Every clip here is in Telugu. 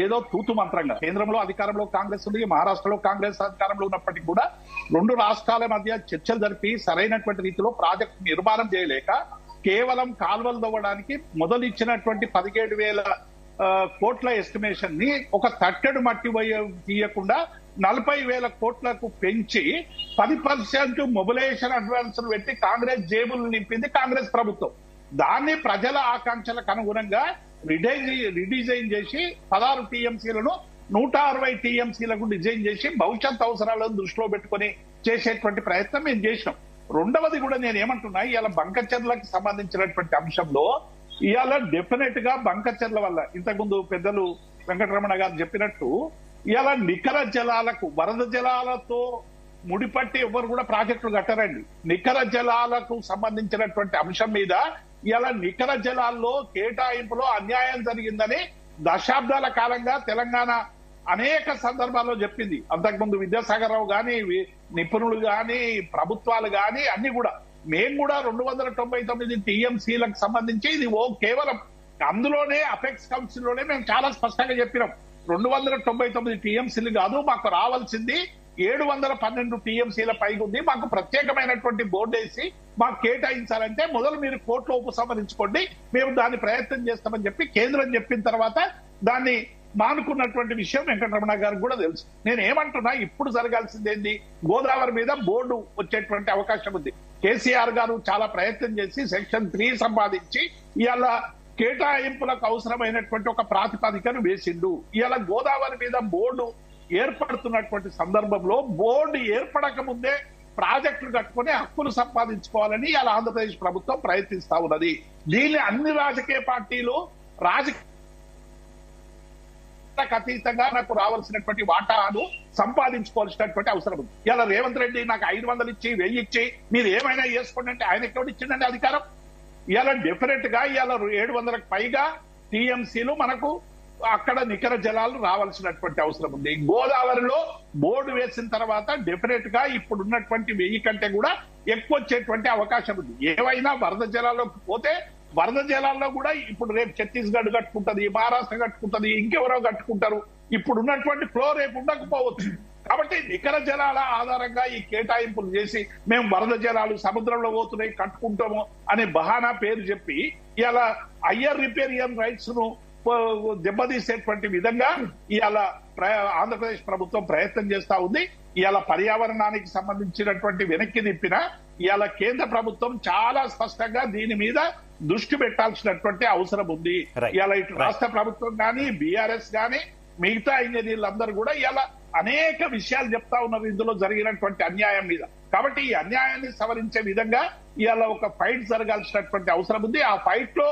ఏదో తూతు మంత్రంగా. కేంద్రంలో అధికారంలో కాంగ్రెస్ ఉంది, మహారాష్ట్రలో కాంగ్రెస్ అధికారంలో ఉన్నప్పటికీ కూడా 2 రాష్ట్రాల మధ్య చర్చలు జరిపి సరైనటువంటి రీతిలో ప్రాజెక్టు నిర్మాణం చేయలేక కేవలం కాల్వలు తవ్వడానికి మొదలు ఇచ్చినటువంటి 17,000 కోట్ల ఎస్టిమేషన్ ని ఒక తట్టెడు మట్టి తీయకుండా 40,000 కోట్లకు పెంచి 10% మొబిలైజేషన్ అడ్వాన్స్ పెట్టి కాంగ్రెస్ జేబులు నింపింది కాంగ్రెస్ ప్రభుత్వం. దాన్ని ప్రజల ఆకాంక్షలకు అనుగుణంగా రిడిజైన్ చేసి 16 టీఎంసీలను 160 టీఎంసీలకు డిజైన్ చేసి భవిష్యత్ అవసరాలను దృష్టిలో పెట్టుకుని చేసేటువంటి ప్రయత్నం మేము చేసినాం. రెండవది కూడా నేను ఏమంటున్నా, ఇవాళ బంకచర్లకు సంబంధించినటువంటి అంశంలో ఇవాళ డెఫినెట్ గా బంకచర్ల వల్ల ఇంతకుముందు పెద్దలు వెంకటరమణ గారు చెప్పినట్టు ఇవాళ నికర జలాలకు వరద జలాలతో ముడిపట్టి ఎవరు కూడా ప్రాజెక్టులు కట్టరండి. నికర జలాలకు సంబంధించినటువంటి అంశం మీద ఇవాళ నికర జలాల్లో కేటాయింపులో అన్యాయం జరిగిందని దశాబ్దాల కాలంగా తెలంగాణ అనేక సందర్భాల్లో చెప్పింది. అంతకుముందు విద్యాసాగర్ రావు గాని, నిపుణులు గాని, ప్రభుత్వాలు గాని అన్ని కూడా మేము కూడా 299 టీఎంసీలకు సంబంధించి ఇది కేవలం అందులోనే అపెక్స్ కౌన్సిల్ లోనే మేము చాలా స్పష్టంగా చెప్పినాం. 299 టీఎంసీలు కాదు, మాకు రావాల్సింది 712 టీఎంసీల పైగా ఉంది. మాకు ప్రత్యేకమైనటువంటి బోర్డు వేసి మాకు కేటాయించాలంటే మొదలు మీరు కోర్టులో ఉపసంహరించుకోండి, మేము దాన్ని ప్రయత్నం చేస్తామని చెప్పి కేంద్రం చెప్పిన తర్వాత దాన్ని మానుకున్నటువంటి విషయం వెంకటరమణ గారికి కూడా తెలుసు. నేను ఏమంటున్నా, ఇప్పుడు జరగాల్సిందేంది, గోదావరి మీద బోర్డు వచ్చేటువంటి అవకాశం ఉంది. కేసీఆర్ గారు చాలా ప్రయత్నం చేసి సెక్షన్ 3 సంపాదించి ఇవాళ కేటాయింపులకు అవసరమైనటువంటి ఒక ప్రాతిపదికను వేసిండు. ఇవాళ గోదావరి మీద బోర్డు ఏర్పడుతున్నటువంటి సందర్భంలో బోర్డు ఏర్పడక ముందే ప్రాజెక్టులు కట్టుకుని హక్కులు సంపాదించుకోవాలని ఇవాళ ఆంధ్రప్రదేశ్ ప్రభుత్వం ప్రయత్నిస్తా ఉన్నది. దీన్ని అన్ని రాజకీయ పార్టీలు అతీతంగా నాకు రావాల్సినటువంటి వాటాను సంపాదించుకోవాల్సినటువంటి అవసరం ఉంది. ఇలా రేవంత్ రెడ్డి నాకు 500 ఇచ్చి 1000 ఇచ్చి మీరు ఏమైనా చేసుకోండి అంటే ఆయనకి ఎవరు ఇచ్చిండండి అధికారం? ఇలా డెఫినెట్ గా ఇలా 700కు పైగా టీఎంసీలు మనకు అక్కడ నికర జలాలు రావాల్సినటువంటి అవసరం ఉంది. గోదావరిలో బోర్డు వేసిన తర్వాత డెఫినెట్ గా ఇప్పుడు ఉన్నటువంటి 1000 కంటే కూడా ఎక్కువ వచ్చేటువంటి అవకాశం ఉంది. ఏవైనా వరద జలాల్లోకి పోతే వరద జలాల్లో కూడా ఇప్పుడు రేపు ఛత్తీస్గఢ్ కట్టుకుంటది, మహారాష్ట్ర కట్టుకుంటది, ఇంకెవరో కట్టుకుంటారు. ఇప్పుడు ఉన్నటువంటి ఫ్లో రేపు ఉండకపోవచ్చు. కాబట్టి నికర జలాల ఆధారంగా ఈ కేటాయింపులు చేసి మేము వరద జలాలు సముద్రంలో పోతున్నాయి కట్టుకుంటాము అనే బహానా పేరు చెప్పి ఇలా హయ్యర్ రిపేరియన్ రైట్స్ ను దెబ్బతీసేటువంటి విధంగా ఇవాళ ఆంధ్రప్రదేశ్ ప్రభుత్వం ప్రయత్నం చేస్తా ఉంది. ఇవాళ పర్యావరణానికి సంబంధించినటువంటి వెనక్కి తిప్పిన ఇవాళ కేంద్ర ప్రభుత్వం చాలా స్పష్టంగా దీని మీద దృష్టి పెట్టాల్సినటువంటి అవసరం ఉంది. ఇవాళ ఇటు రాష్ట్ర ప్రభుత్వం కానీ, బీఆర్ఎస్ కానీ, మిగతా ఇంజనీర్లందరూ కూడా ఇవాళ అనేక విషయాలు చెప్తా ఉన్నారు ఇందులో జరిగినటువంటి అన్యాయం మీద. కాబట్టి ఈ అన్యాయాన్ని సవరించే విధంగా ఇవాళ ఒక ఫైట్ జరగాల్సినటువంటి అవసరం ఉంది. ఆ ఫైట్ లో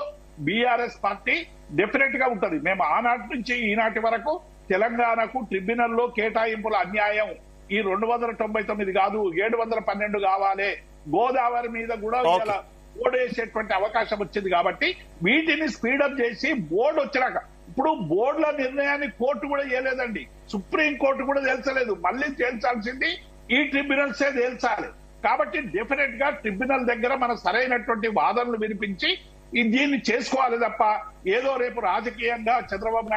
బీఆర్ఎస్ పార్టీ డెఫినెట్ గా ఉంటది. మేము ఆనాటి నుంచి ఈనాటి వరకు తెలంగాణకు ట్రిబ్యునల్లో కేటాయింపుల అన్యాయం ఈ 299 కాదు 712 కావాలి, గోదావరి మీద కూడా ఇలా బోర్డు వేసేటువంటి అవకాశం వచ్చింది. కాబట్టి వీటిని స్పీడప్ చేసి బోర్డు వచ్చినాక ఇప్పుడు బోర్డుల నిర్ణయాన్ని కోర్టు కూడా చేయలేదండి, సుప్రీం కోర్టు కూడా తేల్చలేదు. మళ్ళీ తేల్చాల్సింది ఈ ట్రిబ్యునల్సే తేల్చాలి. కాబట్టి డెఫినెట్ గా ట్రిబ్యునల్ దగ్గర మన సరైనటువంటి వాదనలు వినిపించి దీన్ని చేసుకోవాలి తప్ప ఏదో రేపు రాజకీయంగా చంద్రబాబు నాయుడు